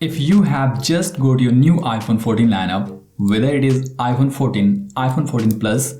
If you have just got your new iPhone 14 lineup, whether it is iPhone 14, iPhone 14 Plus,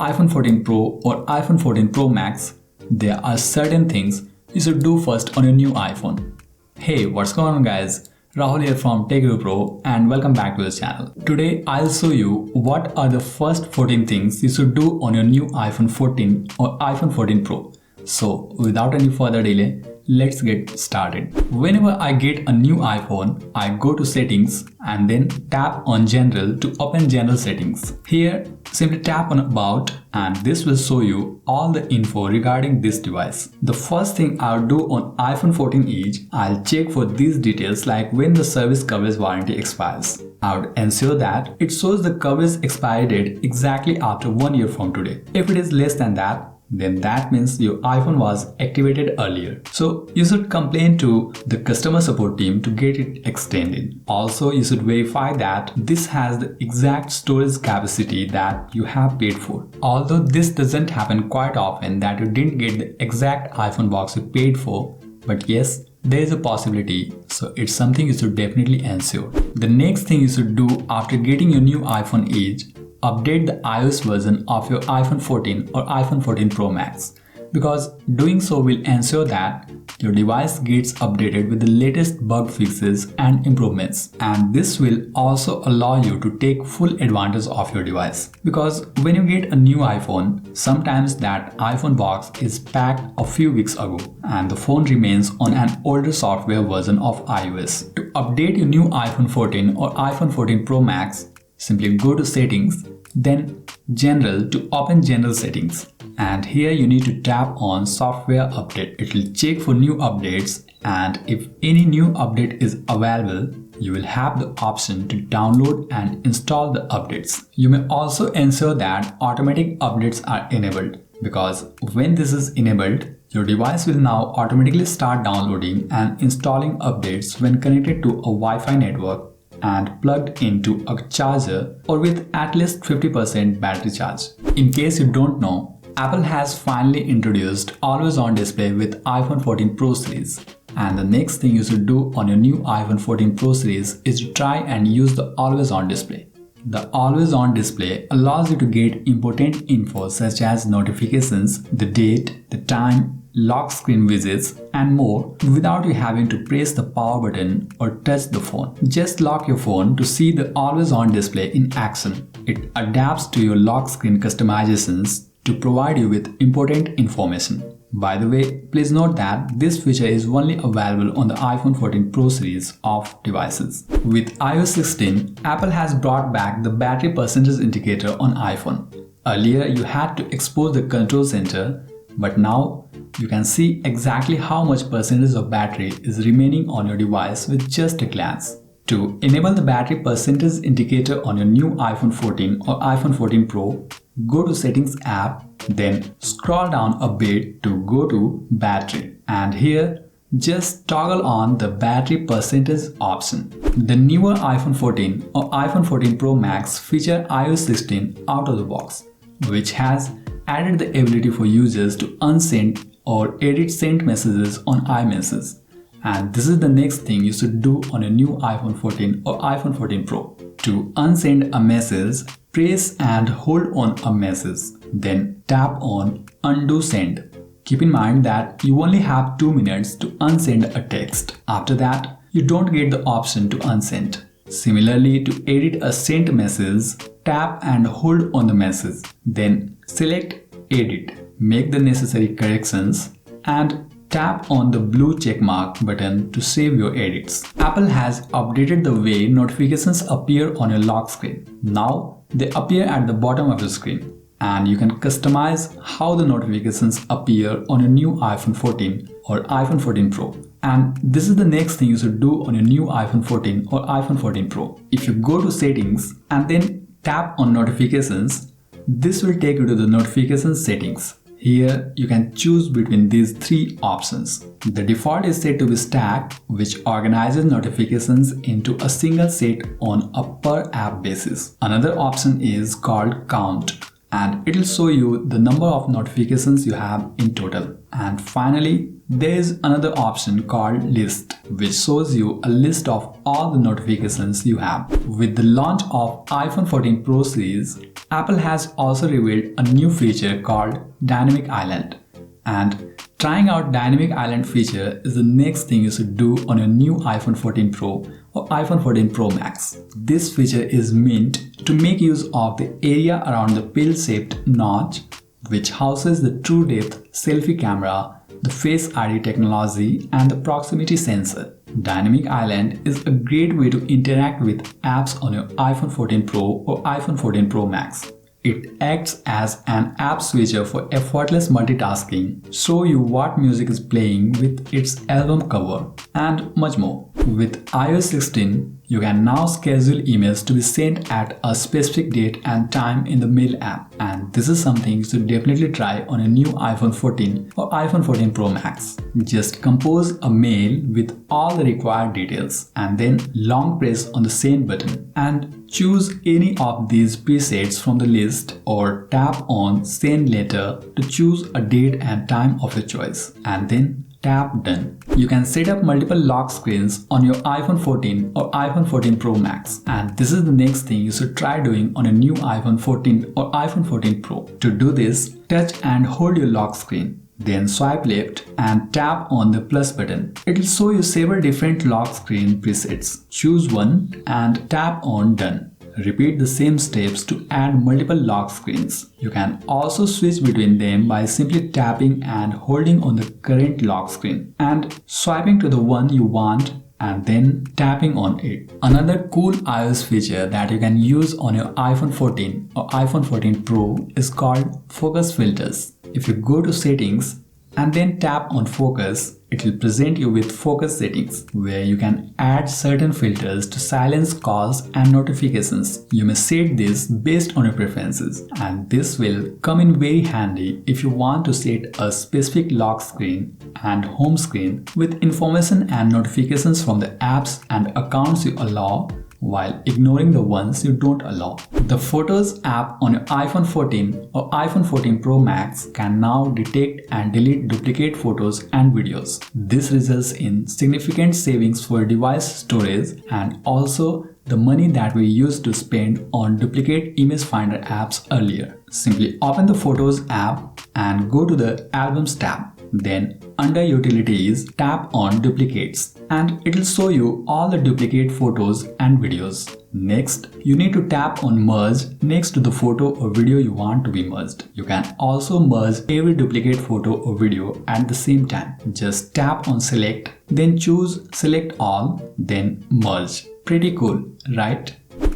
iPhone 14 Pro or iPhone 14 Pro Max, there are certain things you should do first on your new iPhone. Hey, what's going on guys? Rahul here from TechGuru Pro and welcome back to this channel. Today I'll show you what are the first 14 things you should do on your new iPhone 14 or iPhone 14 Pro. So without any further delay, let's get started. Whenever I get a new iPhone, I go to settings and then tap on general to open general settings. Here, simply tap on about and this will show you all the info regarding this device. The first thing I'll do on iPhone 14 is I'll check for these details like when the service coverage warranty expires. I would ensure that it shows the coverage expiry date exactly after 1 year from today. If it is less than that, then that means your iPhone was activated earlier. So you should complain to the customer support team to get it extended. Also, you should verify that this has the exact storage capacity that you have paid for. Although this doesn't happen quite often that you didn't get the exact iPhone box you paid for, but yes, there is a possibility, so it's something you should definitely ensure. The next thing you should do after getting your new iPhone is update the iOS version of your iPhone 14 or iPhone 14 Pro Max, because doing so will ensure that your device gets updated with the latest bug fixes and improvements, and this will also allow you to take full advantage of your device. Because when you get a new iPhone, sometimes that iPhone box is packed a few weeks ago and the phone remains on an older software version of iOS. To update your new iPhone 14 or iPhone 14 Pro Max, simply go to settings, then general to open general settings, and here you need to tap on software update. It will check for new updates, and if any new update is available, you will have the option to download and install the updates. You may also ensure that automatic updates are enabled, because when this is enabled, your device will now automatically start downloading and installing updates when connected to a Wi-Fi network and plugged into a charger or with at least 50% battery charge. In case you don't know, Apple has finally introduced Always On display with iPhone 14 Pro series. And the next thing you should do on your new iPhone 14 Pro series is to try and use the Always On display. The Always On display allows you to get important info such as notifications, the date, the time, lock screen visits and more without you having to press the power button or touch the phone. Just lock your phone to see the Always On display in action. It adapts to your lock screen customizations to provide you with important information. By the way, please note that this feature is only available on the iPhone 14 Pro series of devices. With iOS 16, Apple has brought back the battery percentage indicator on iPhone. Earlier, you had to expose the control center, but now you can see exactly how much percentage of battery is remaining on your device with just a glance. To enable the battery percentage indicator on your new iPhone 14 or iPhone 14 Pro, go to Settings app, then scroll down a bit to go to Battery, and here just toggle on the battery percentage option. The newer iPhone 14 or iPhone 14 Pro Max feature iOS 16 out of the box, which has added the ability for users to unsend or edit sent messages on iMessage. And this is the next thing you should do on a new iPhone 14 or iPhone 14 Pro. To unsend a message, press and hold on a message, then tap on Undo Send. Keep in mind that you only have 2 minutes to unsend a text. After that, you don't get the option to unsend. Similarly, to edit a sent message, tap and hold on the message, then select Edit. Make the necessary corrections and tap on the blue check mark button to save your edits. Apple has updated the way notifications appear on your lock screen. Now they appear at the bottom of the screen, and you can customize how the notifications appear on your new iPhone 14 or iPhone 14 Pro. And this is the next thing you should do on your new iPhone 14 or iPhone 14 Pro. If you go to Settings and then tap on Notifications, this will take you to the notifications settings. Here you can choose between these three options. The default is set to be stacked, which organizes notifications into a single set on a per app basis. Another option is called count, and it will show you the number of notifications you have in total. And finally, there is another option called List, which shows you a list of all the notifications you have. With the launch of iPhone 14 Pro series, Apple has also revealed a new feature called Dynamic Island. And trying out Dynamic Island feature is the next thing you should do on your new iPhone 14 Pro or iPhone 14 Pro Max. This feature is meant to make use of the area around the pill-shaped notch, which houses the true depth selfie camera, the Face ID technology, and the proximity sensor. Dynamic Island is a great way to interact with apps on your iPhone 14 Pro or iPhone 14 Pro Max. It acts as an app switcher for effortless multitasking, show you what music is playing with its album cover, and much more. With iOS 16, you can now schedule emails to be sent at a specific date and time in the Mail app, and this is something you should definitely try on a new iPhone 14 or iPhone 14 Pro Max. Just compose a mail with all the required details and then long press on the send button and choose any of these presets from the list or tap on Send Later to choose a date and time of your choice, and then tap Done. You can set up multiple lock screens on your iPhone 14 or iPhone 14 Pro Max, and this is the next thing you should try doing on a new iPhone 14 or iPhone 14 Pro. To do this, touch and hold your lock screen. Then swipe left and tap on the plus button. It will show you several different lock screen presets. Choose one and tap on Done. Repeat the same steps to add multiple lock screens. You can also switch between them by simply tapping and holding on the current lock screen and swiping to the one you want and then tapping on it. Another cool iOS feature that you can use on your iPhone 14 or iPhone 14 Pro is called Focus Filters. If you go to Settings and then tap on Focus, it will present you with focus settings where you can add certain filters to silence calls and notifications. You may set this based on your preferences, and this will come in very handy if you want to set a specific lock screen and home screen with information and notifications from the apps and accounts you allow while ignoring the ones you don't allow. The Photos app on your iPhone 14 or iPhone 14 Pro Max can now detect and delete duplicate photos and videos. This results in significant savings for device storage and also the money that we used to spend on duplicate image finder apps earlier. Simply open the Photos app and go to the Albums tab. Then under Utilities, tap on Duplicates and it will show you all the duplicate photos and videos. Next, you need to tap on Merge next to the photo or video you want to be merged. You can also merge every duplicate photo or video at the same time. Just tap on Select, then choose Select All, then Merge. Pretty cool, right?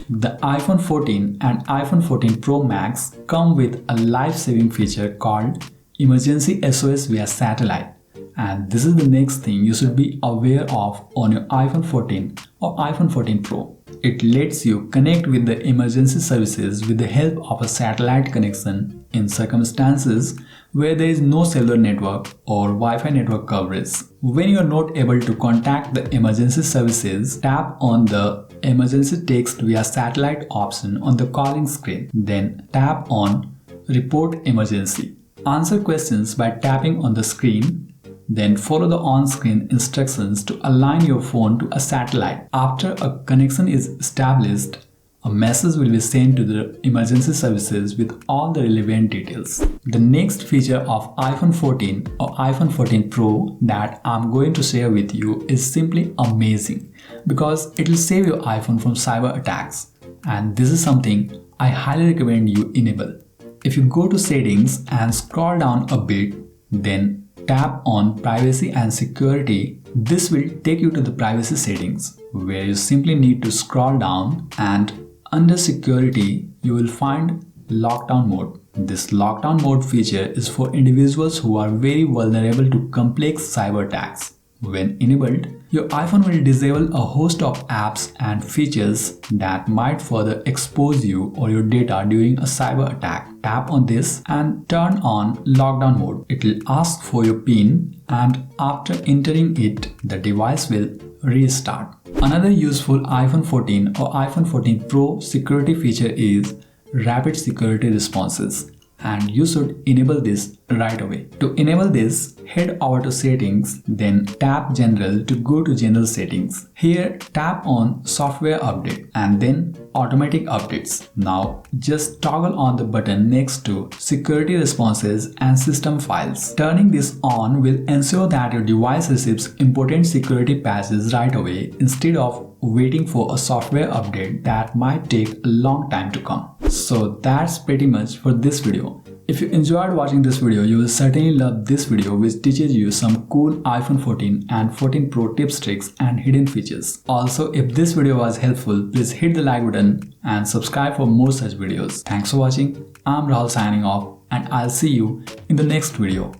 The iPhone 14 and iPhone 14 Pro Max come with a life-saving feature called Emergency SOS via satellite, and this is the next thing you should be aware of on your iPhone 14 or iPhone 14 Pro. It lets you connect with the emergency services with the help of a satellite connection in circumstances where there is no cellular network or Wi-Fi network coverage. When you are not able to contact the emergency services, tap on the Emergency Text via Satellite option on the calling screen. Then tap on Report Emergency. Answer questions by tapping on the screen, then follow the on-screen instructions to align your phone to a satellite. After a connection is established, a message will be sent to the emergency services with all the relevant details. The next feature of iPhone 14 or iPhone 14 Pro that I'm going to share with you is simply amazing because it will save your iPhone from cyber attacks, and this is something I highly recommend you enable. If you go to Settings and scroll down a bit, then tap on Privacy and Security, this will take you to the privacy settings where you simply need to scroll down, and under Security you will find Lockdown Mode. This Lockdown Mode feature is for individuals who are very vulnerable to complex cyber attacks. When enabled, your iPhone will disable a host of apps and features that might further expose you or your data during a cyber attack. Tap on this and turn on Lockdown Mode. It will ask for your PIN, and after entering it, the device will restart. Another useful iPhone 14 or iPhone 14 Pro security feature is Rapid Security Responses, and you should enable this right away. To enable this, head over to Settings, then tap General to go to General Settings. Here tap on Software Update and then Automatic Updates. Now just toggle on the button next to Security Responses and System Files. Turning this on will ensure that your device receives important security patches right away instead of waiting for a software update that might take a long time to come. So that's pretty much for this video. If you enjoyed watching this video, you will certainly love this video which teaches you some cool iPhone 14 and 14 Pro tips, tricks and hidden features. Also, if this video was helpful, please hit the like button and subscribe for more such videos. Thanks for watching. I'm Rahul signing off and I'll see you in the next video.